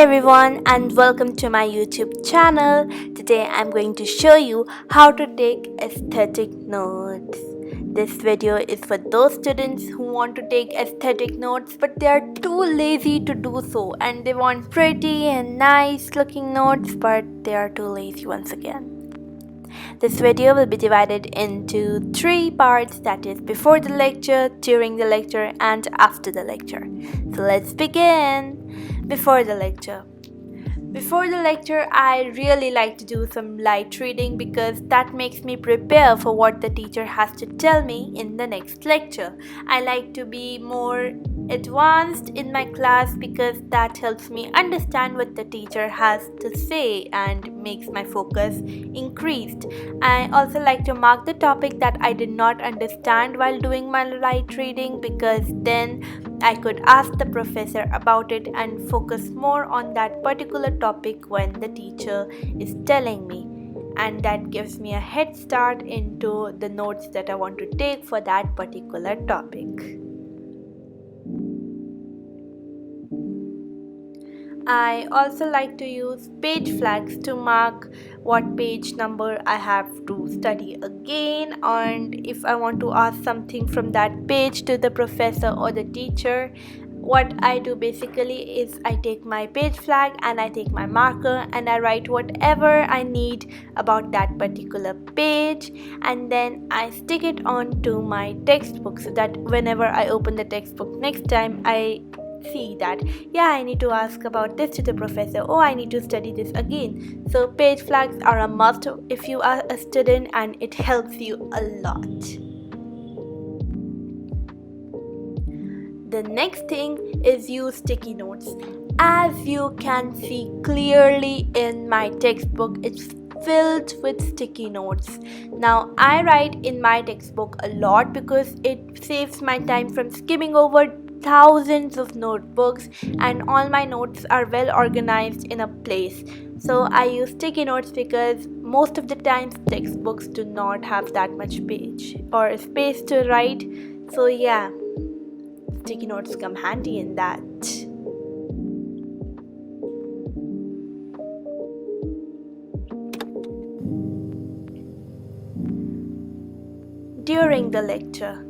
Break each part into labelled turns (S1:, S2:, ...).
S1: everyone and welcome to my YouTube channel. Today I'm going to show you how to take aesthetic notes. This video is for those students who want to take aesthetic notes but they are too lazy to do so, and they want pretty and nice looking notes but they are too lazy once again. This video will be divided into 3 parts, that is before the lecture, during the lecture and after the lecture. So let's begin. Before the lecture. Before the lecture, I really like to do some light reading because that makes me prepare for what the teacher has to tell me in the next lecture. I like to be more advanced in my class because that helps me understand what the teacher has to say and makes my focus increased. I also like to mark the topic that I did not understand while doing my light reading, because then I could ask the professor about it and focus more on that particular topic when the teacher is telling me, and that gives me a head start into the notes that I want to take for that particular topic. I also like to use page flags to mark what page number I have to study again, and if I want to ask something from that page to the professor or the teacher, what I do basically is I take my page flag and I take my marker and I write whatever I need about that particular page, and then I stick it onto my textbook so that whenever I open the textbook next time, I see that I need to ask about this to the professor, or I need to study this again. So page flags are a must if you are a student, and it helps you a lot. The next thing is use sticky notes. As you can see clearly in my textbook, it's filled with sticky notes. Now I write in my textbook a lot because it saves my time from skimming over thousands of notebooks, and all my notes are well organized in a place. So I use sticky notes because most of the times textbooks do not have that much page or space to write. So sticky notes come handy in that. During the lecture,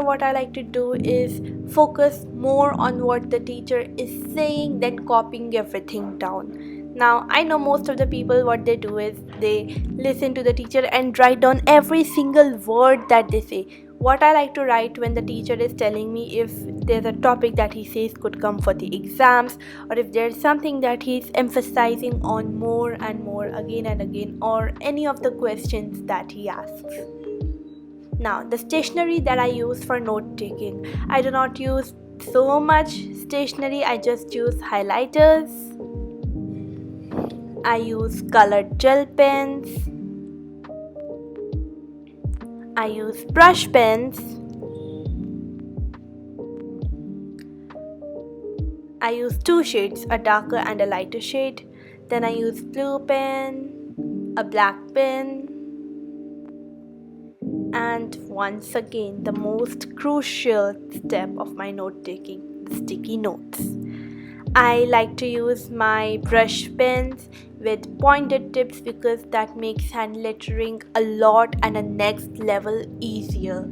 S1: what I like to do is focus more on what the teacher is saying than copying everything down. Now, I know most of the people, what they do is they listen to the teacher and write down every single word that they say. What I like to write when the teacher is telling me if there's a topic that he says could come for the exams, or if there's something that he's emphasizing on more and more again and again, or any of the questions that he asks. Now, the stationery that I use for note taking, I do not use so much stationery. I just use highlighters. I use colored gel pens. I use brush pens. I use 2 shades, a darker and a lighter shade. Then I use blue pen, a black pen, and once again, the most crucial step of my note taking, the sticky notes. I like to use my brush pens with pointed tips because that makes hand lettering a lot and a next level easier.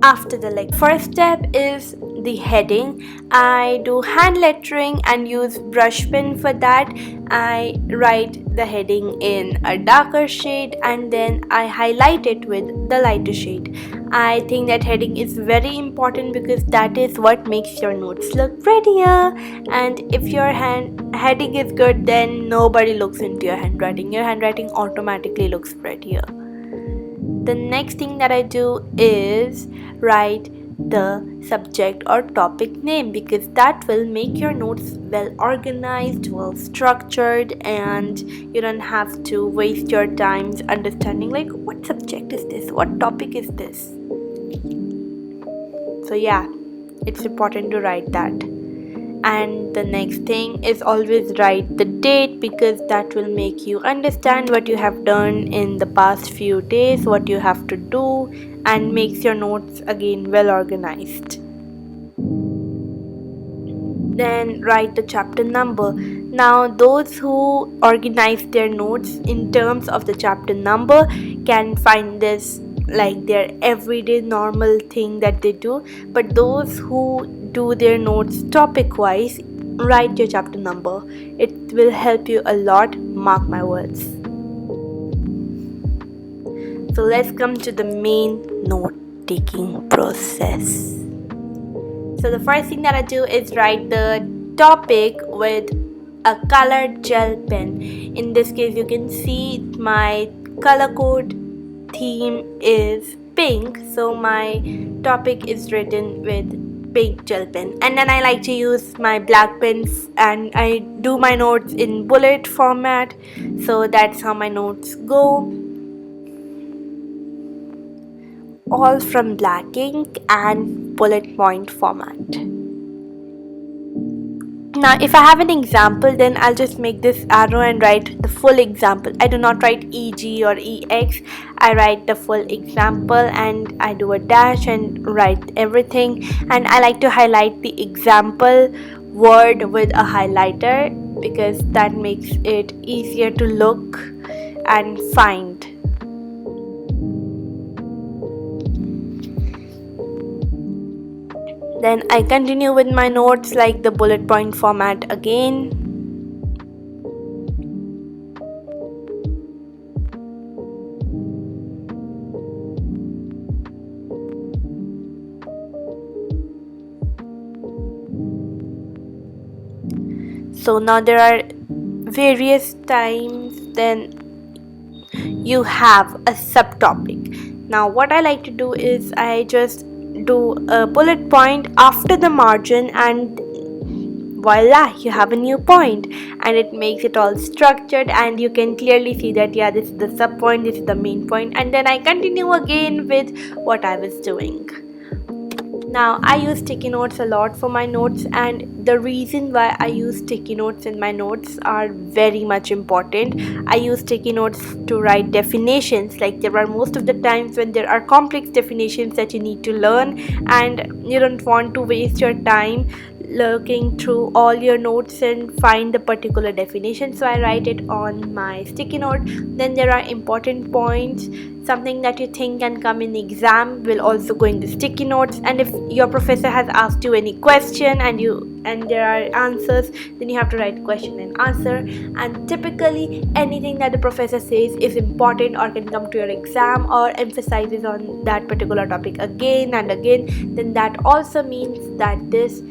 S1: After the first step is the heading. I do hand lettering and use brush pen for that. I write the heading in a darker shade and then I highlight it with the lighter shade. I think that heading is very important because that is what makes your notes look prettier, and if your heading is good, then nobody looks into your handwriting. Your handwriting automatically looks prettier. The next thing that I do is write the subject or topic name, because that will make your notes well organized, well structured, and you don't have to waste your time understanding like what subject is this, what topic is this. So it's important to write that. And the next thing is always write the date, because that will make you understand what you have done in the past few days, what you have to do, and makes your notes again well organized. Then write the chapter number. Now, those who organize their notes in terms of the chapter number can find this like their everyday normal thing that they do, but those who do their notes topic wise, write your chapter number. It will help you a lot, mark my words. So let's come to the main note taking process. So the first thing that I do is write the topic with a colored gel pen. In this case, you can see my color code theme is pink, so my topic is written with pink gel pen. And then I like to use my black pens, and I do my notes in bullet format, so that's how my notes go, all from black ink and bullet point format. Now, if I have an example, then I'll just make this arrow and write the full example. I do not write EG or EX. I write the full example and I do a dash and write everything. And I like to highlight the example word with a highlighter, because that makes it easier to look and find. Then I continue with my notes like the bullet point format again. So now there are various times, then you have a subtopic. Now what I like to do is I just do a bullet point after the margin, and voila, you have a new point, and it makes it all structured, and you can clearly see that yeah, this is the sub point, this is the main point, and then I continue again with what I was doing. Now, I use sticky notes a lot for my notes, and the reason why I use sticky notes in my notes are very much important. I use sticky notes to write definitions. Like, there are most of the times when there are complex definitions that you need to learn, and you don't want to waste your time looking through all your notes and find the particular definition, so I write it on my sticky note. Then there are important points, something that you think can come in exam will also go in the sticky notes, and if your professor has asked you any question and there are answers, then you have to write question and answer. And typically anything that the professor says is important or can come to your exam or emphasizes on that particular topic again and again, then that also means that this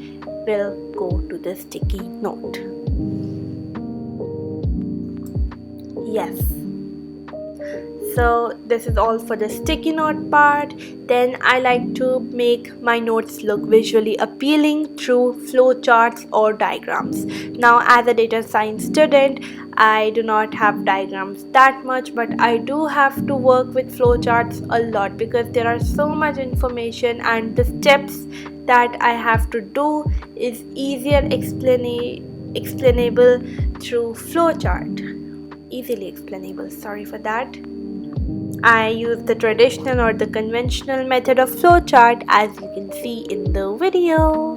S1: will go to the sticky note. Yes. So this is all for the sticky note part. Then I like to make my notes look visually appealing through flowcharts or diagrams. Now, as a data science student, I do not have diagrams that much, but I do have to work with flowcharts a lot because there are so much information, and the steps that I have to do is easier explainable through flowchart. Easily explainable, sorry for that. I use the traditional or the conventional method of flowchart, as you can see in the video.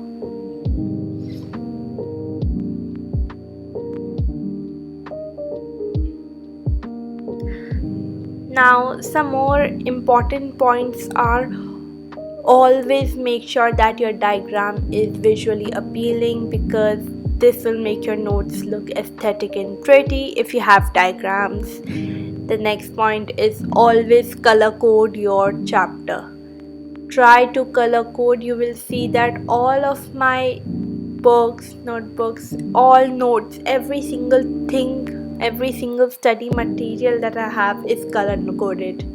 S1: Now, some more important points are: always make sure that your diagram is visually appealing, because this will make your notes look aesthetic and pretty if you have diagrams. The next point is always color code your chapter. Try to color code. You will see that all of my books, notebooks, all notes, every single thing, every single study material that I have is color coded.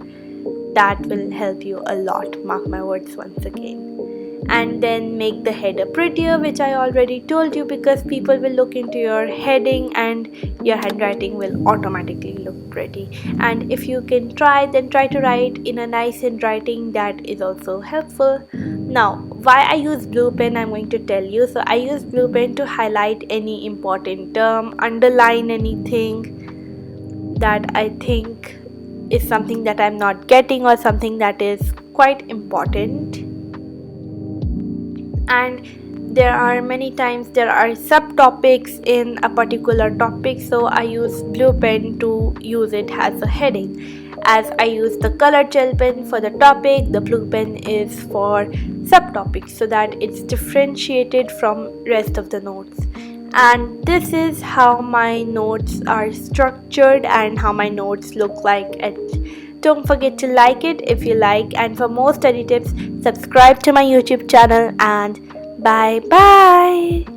S1: That will help you a lot, mark my words once again. and then make the header prettier, which I already told you, because people will look into your heading and your handwriting will automatically look pretty. And if you can try, then try to write in a nice handwriting. That is also helpful. Now, why I use blue pen, I'm going to tell you. So I use blue pen to highlight any important term, underline anything that I think is something that I'm not getting or something that is quite important. And there are many times there are subtopics in a particular topic, so I use blue pen to use it as a heading. As I use the colored gel pen for the topic, the blue pen is for subtopics, so that it's differentiated from rest of the notes. And this is how my notes are structured and how my notes look like. Don't forget to like it if you like, and for more study tips, subscribe to my YouTube channel, and bye bye.